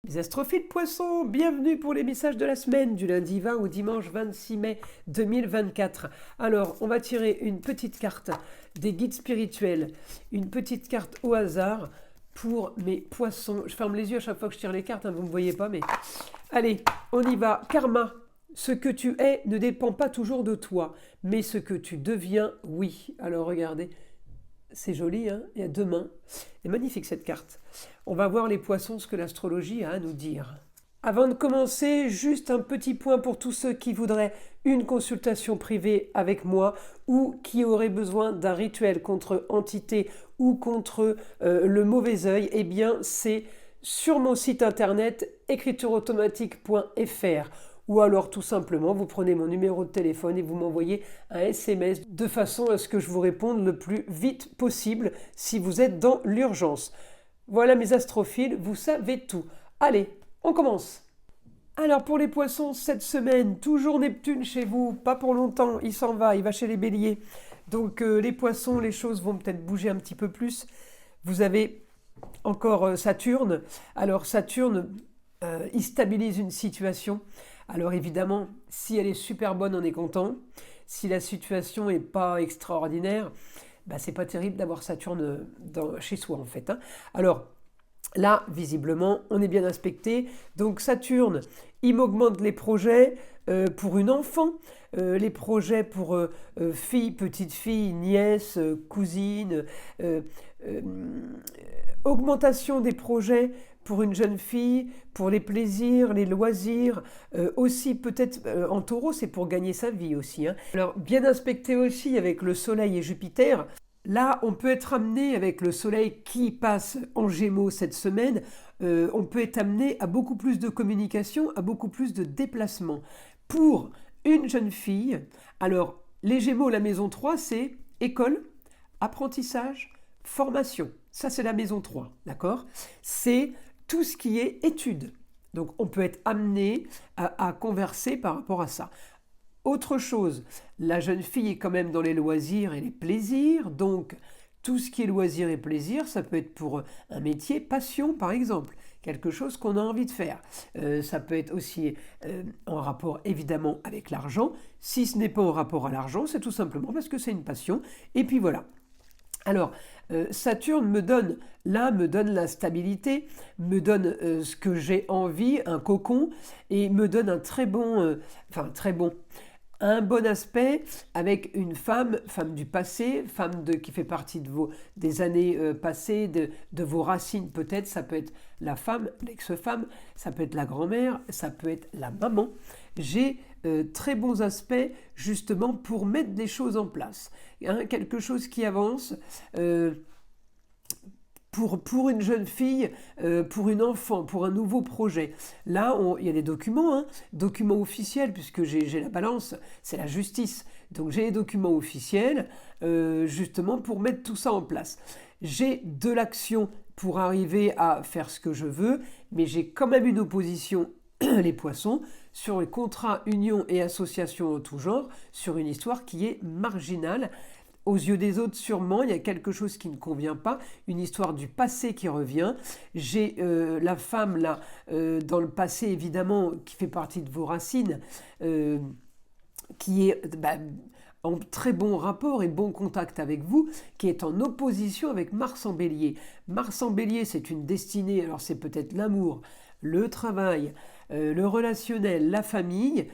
Les astrophiles poissons, bienvenue pour les messages de la semaine du lundi 20 au dimanche 26 mai 2024. Alors, on va tirer une petite carte des guides spirituels, une petite carte au hasard pour mes poissons. Je ferme les yeux à chaque fois que je tire les cartes, vous ne me voyez pas, mais allez, on y va. Karma, ce que tu es ne dépend pas toujours de toi, mais ce que tu deviens, oui. Alors regardez. C'est joli, hein, il y a deux mains. C'est magnifique cette carte. On va voir les poissons, ce que l'astrologie a à nous dire. Avant de commencer, juste un petit point pour tous ceux qui voudraient une consultation privée avec moi ou qui auraient besoin d'un rituel contre entité ou contre le mauvais œil. Eh bien, c'est sur mon site internet écritureautomatique.fr. Ou alors tout simplement, vous prenez mon numéro de téléphone et vous m'envoyez un SMS de façon à ce que je vous réponde le plus vite possible si vous êtes dans l'urgence. Voilà mes astrophiles, vous savez tout. Allez, on commence. Alors pour les poissons, cette semaine, toujours Neptune chez vous, pas pour longtemps, il s'en va, il va chez les béliers. Donc les poissons, les choses vont peut-être bouger un petit peu plus. Vous avez encore Saturne. Alors Saturne, il stabilise une situation. Alors évidemment, si elle est super bonne, on est content. Si la situation n'est pas extraordinaire, c'est pas terrible d'avoir Saturne chez soi en fait. Alors là, visiblement, on est bien inspecté. Donc Saturne, il m'augmente les projets pour une enfant, les projets pour fille, petite fille, nièce, cousine, augmentation des projets pour une jeune fille, pour les plaisirs, les loisirs, aussi peut-être en taureau, c'est pour gagner sa vie aussi. Alors bien inspecté aussi avec le soleil et Jupiter. Là, on peut être amené avec le soleil qui passe en Gémeaux cette semaine, on peut être amené à beaucoup plus de communication, à beaucoup plus de déplacements. Pour une jeune fille, alors les Gémeaux, la maison 3, c'est école, apprentissage, formation. Ça, c'est la maison 3, d'accord ? C'est tout ce qui est études. Donc, on peut être amené à converser par rapport à ça. Autre chose, la jeune fille est quand même dans les loisirs et les plaisirs, donc tout ce qui est loisirs et plaisirs, ça peut être pour un métier, passion par exemple, quelque chose qu'on a envie de faire. Ça peut être aussi en rapport évidemment avec l'argent. Si ce n'est pas en rapport à l'argent, c'est tout simplement parce que c'est une passion. Et puis voilà. Alors, Saturne me donne la stabilité, me donne ce que j'ai envie, un cocon, et me donne un bon aspect avec une femme du passé, qui fait partie des années passées, de vos racines peut-être. Ça peut être la femme, l'ex-femme, ça peut être la grand-mère, ça peut être la maman. J'ai très bons aspects justement pour mettre des choses en place. Quelque chose qui avance. Pour une jeune fille, pour une enfant, pour un nouveau projet. Là, il y a des documents, documents officiels, puisque j'ai la balance, c'est la justice. Donc j'ai les documents officiels, justement pour mettre tout ça en place. J'ai de l'action pour arriver à faire ce que je veux, mais j'ai quand même une opposition, les poissons, sur les contrats, unions et associations en tout genre, sur une histoire qui est marginale. Aux yeux des autres, sûrement, il y a quelque chose qui ne convient pas, une histoire du passé qui revient. J'ai la femme, là, dans le passé, évidemment, qui fait partie de vos racines, qui est en très bon rapport et bon contact avec vous, qui est en opposition avec Mars en Bélier. Mars en Bélier, c'est une destinée, alors c'est peut-être l'amour, le travail, le relationnel, la famille.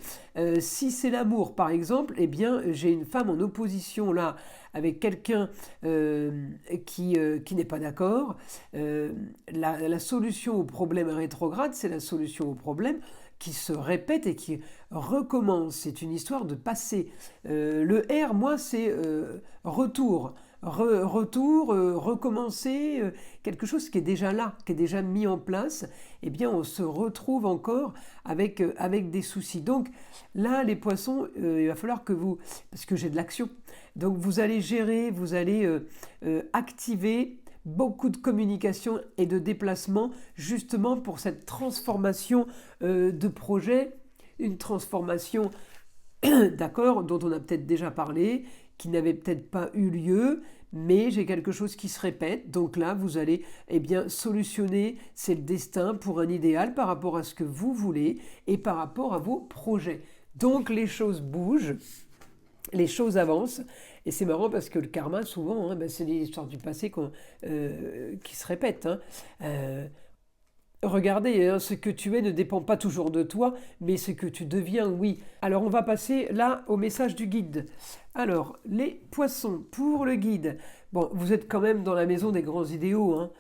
Si c'est l'amour, par exemple, eh bien, j'ai une femme en opposition là avec quelqu'un qui n'est pas d'accord. La solution au problème rétrograde, c'est la solution au problème qui se répète et qui recommence. C'est une histoire de passé. Le R, moi, c'est retour. Recommencer, quelque chose qui est déjà là, qui est déjà mis en place, eh bien on se retrouve encore avec des soucis. Donc là, les poissons, il va falloir parce que j'ai de l'action, donc vous allez gérer, vous allez activer beaucoup de communication et de déplacement, justement pour cette transformation de projet, une transformation, d'accord, dont on a peut-être déjà parlé, qui n'avait peut-être pas eu lieu, mais j'ai quelque chose qui se répète. Donc là, vous allez solutionner, c'est le destin pour un idéal par rapport à ce que vous voulez et par rapport à vos projets. Donc les choses bougent, les choses avancent. Et c'est marrant parce que le karma, souvent, c'est des histoires du passé qui se répètent. Regardez, ce que tu es ne dépend pas toujours de toi, mais ce que tu deviens, oui. Alors on va passer là au message du guide. Alors, les poissons, pour le guide. Bon, vous êtes quand même dans la maison des grands idéaux.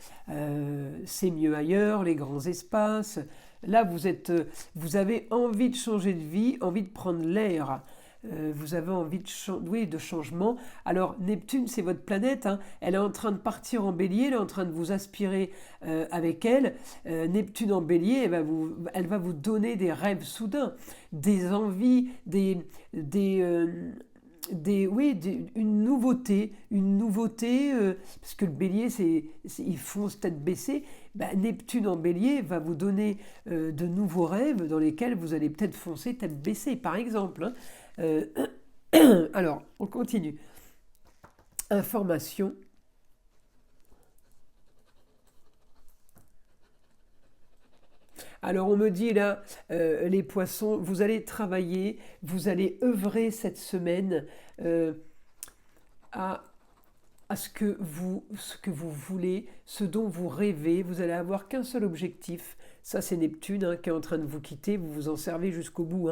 C'est mieux ailleurs, les grands espaces. Là, vous avez envie de changer de vie, envie de prendre l'air. Vous avez envie de changement. Alors Neptune, c'est votre planète, elle est en train de partir en bélier, elle est en train de vous aspirer avec elle. Neptune en bélier, elle va vous donner des rêves soudains, des envies, une nouveauté, parce que le bélier, ils fonce tête baissée. Neptune en bélier va vous donner de nouveaux rêves dans lesquels vous allez peut-être foncer tête baissée, par exemple. Alors, on continue. Information. Alors on me dit là, les poissons, vous allez travailler, vous allez œuvrer cette semaine à ce que vous voulez, ce dont vous rêvez. Vous allez avoir qu'un seul objectif. Ça, c'est Neptune qui est en train de vous quitter. Vous vous en servez jusqu'au bout.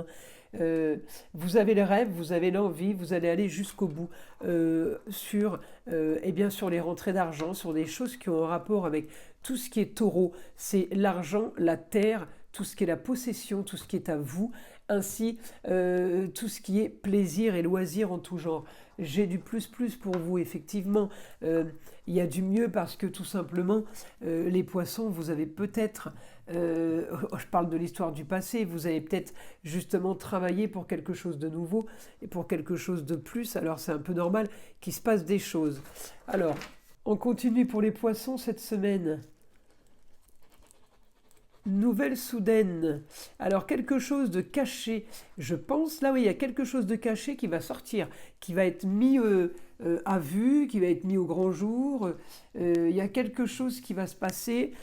Vous avez le rêve, vous avez l'envie, vous allez aller jusqu'au bout sur les rentrées d'argent, sur des choses qui ont un rapport avec tout ce qui est taureau. C'est l'argent, la terre, tout ce qui est la possession, tout ce qui est à vous, ainsi tout ce qui est plaisir et loisir en tout genre. J'ai du plus pour vous, effectivement. Il y a du mieux parce que tout simplement, les poissons, vous avez peut-être, je parle de l'histoire du passé, vous avez peut-être justement travaillé pour quelque chose de nouveau et pour quelque chose de plus. Alors c'est un peu normal qu'il se passe des choses. Alors, on continue pour les poissons cette semaine. Nouvelle soudaine. Alors quelque chose de caché, je pense, là oui, il y a quelque chose de caché qui va sortir, qui va être mis à vue, qui va être mis au grand jour. Il y a quelque chose qui va se passer.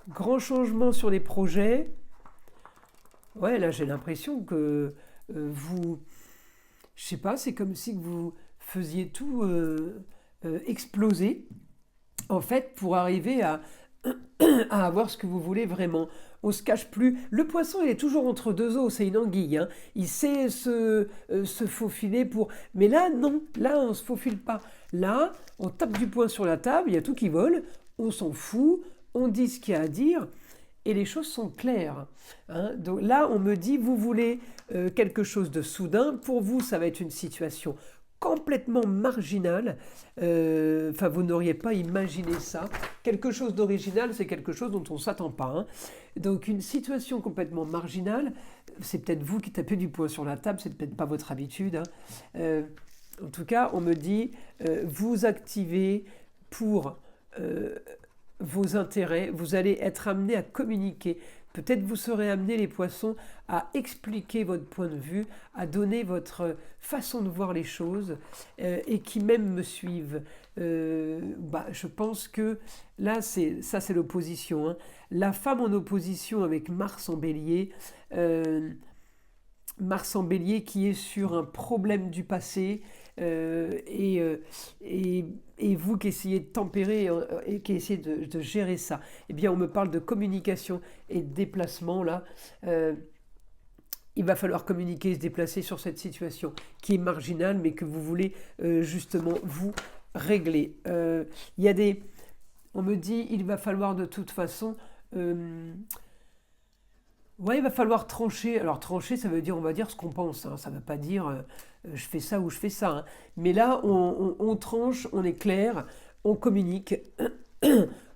Grand changement sur les projets. Ouais, là j'ai l'impression que je sais pas, c'est comme si vous faisiez tout exploser, en fait, pour arriver à avoir ce que vous voulez vraiment. On se cache plus. Le poisson, il est toujours entre deux eaux, c'est une anguille. Il sait se faufiler pour... Mais là, non. Là, on ne se faufile pas. Là, on tape du poing sur la table, il y a tout qui vole, on s'en fout, on dit ce qu'il y a à dire, et les choses sont claires. Donc là, on me dit, vous voulez quelque chose de soudain. Pour vous, ça va être une situation complètement marginal, vous n'auriez pas imaginé ça. Quelque chose d'original, c'est quelque chose dont on ne s'attend pas. Donc une situation complètement marginale, c'est peut-être vous qui tapez du poing sur la table, c'est peut-être pas votre habitude. En tout cas, on me dit, vous activez pour vos intérêts, vous allez être amené à communiquer. Peut-être vous serez amené, les poissons, à expliquer votre point de vue, à donner votre façon de voir les choses, et qui même me suivent. Je pense que là, c'est l'opposition. La femme en opposition avec Mars en bélier. Mars en bélier qui est sur un problème du passé, et vous qui essayez de tempérer et qui essayez de gérer ça. Eh bien, on me parle de communication et de déplacement là. Il va falloir communiquer et se déplacer sur cette situation qui est marginale, mais que vous voulez justement vous régler. On me dit, il va falloir de toute façon... il va falloir trancher. Alors trancher, ça veut dire, on va dire ce qu'on pense. Ça ne veut pas dire je fais ça ou je fais ça. Mais là, on tranche, on est clair, on communique.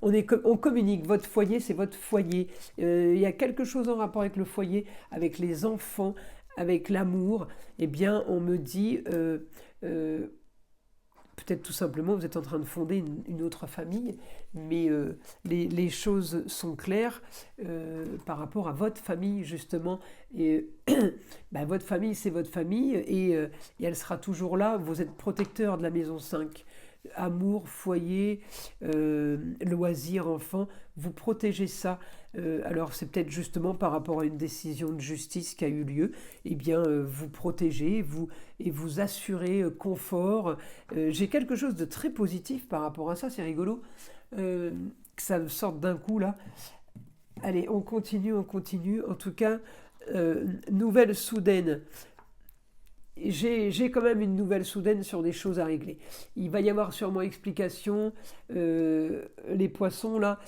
On communique. Votre foyer, c'est votre foyer. Il y a quelque chose en rapport avec le foyer, avec les enfants, avec l'amour. Eh bien, on me dit peut-être tout simplement vous êtes en train de fonder une autre famille, mais les choses sont claires par rapport à votre famille justement. Et bah, votre famille, c'est votre famille et elle sera toujours là. Vous êtes protecteur de la maison 5. Amour, foyer, loisirs, enfants, vous protégez ça. Alors c'est peut-être justement par rapport à une décision de justice qui a eu lieu, eh bien vous protégez et vous assurez confort. J'ai quelque chose de très positif par rapport à ça, c'est rigolo que ça me sorte d'un coup là. Allez, on continue. En tout cas, nouvelle soudaine. J'ai quand même une nouvelle soudaine sur des choses à régler. Il va y avoir sûrement explication, les poissons là.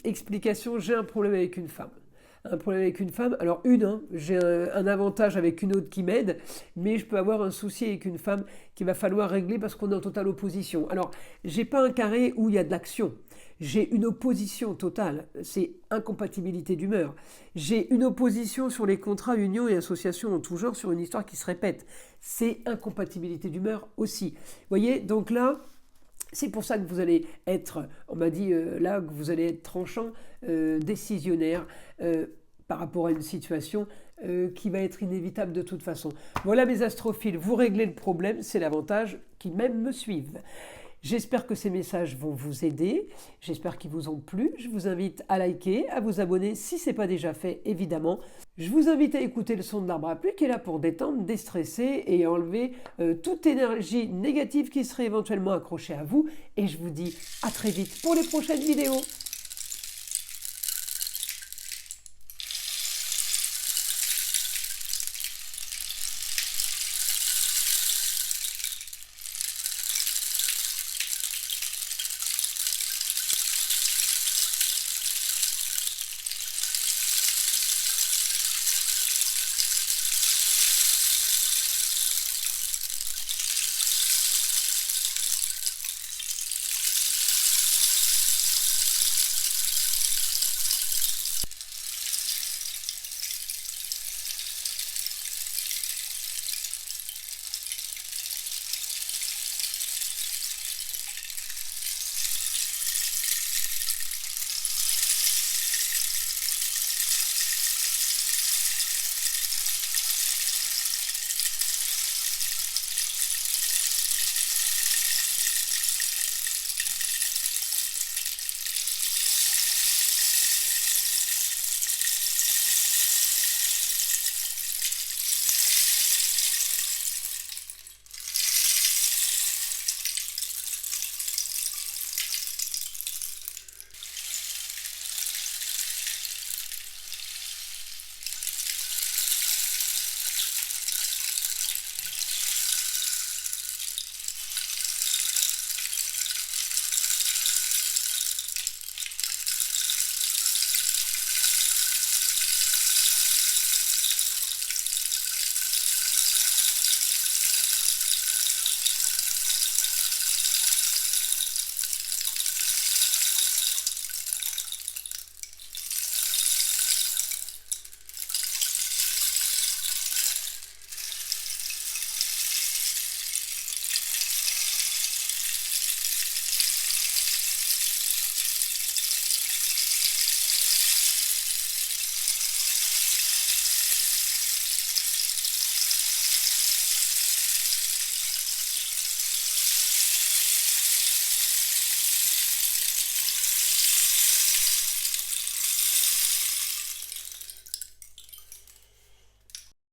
Explication, j'ai un problème avec une femme. Alors j'ai un avantage avec une autre qui m'aide, mais je peux avoir un souci avec une femme qu'il va falloir régler parce qu'on est en totale opposition. Alors, j'ai pas un carré où il y a de l'action. J'ai une opposition totale, c'est incompatibilité d'humeur. J'ai une opposition sur les contrats, unions et associations en tout genre sur une histoire qui se répète. C'est incompatibilité d'humeur aussi. Vous voyez, donc là, c'est pour ça que vous allez être, on m'a dit là, que vous allez être tranchant, décisionnaire par rapport à une situation qui va être inévitable de toute façon. Voilà mes astrophiles, vous réglez le problème, c'est l'avantage qui même me suivent. J'espère que ces messages vont vous aider, j'espère qu'ils vous ont plu. Je vous invite à liker, à vous abonner si ce n'est pas déjà fait, évidemment. Je vous invite à écouter le son de l'arbre à pluie qui est là pour détendre, déstresser et enlever toute énergie négative qui serait éventuellement accrochée à vous. Et je vous dis à très vite pour les prochaines vidéos.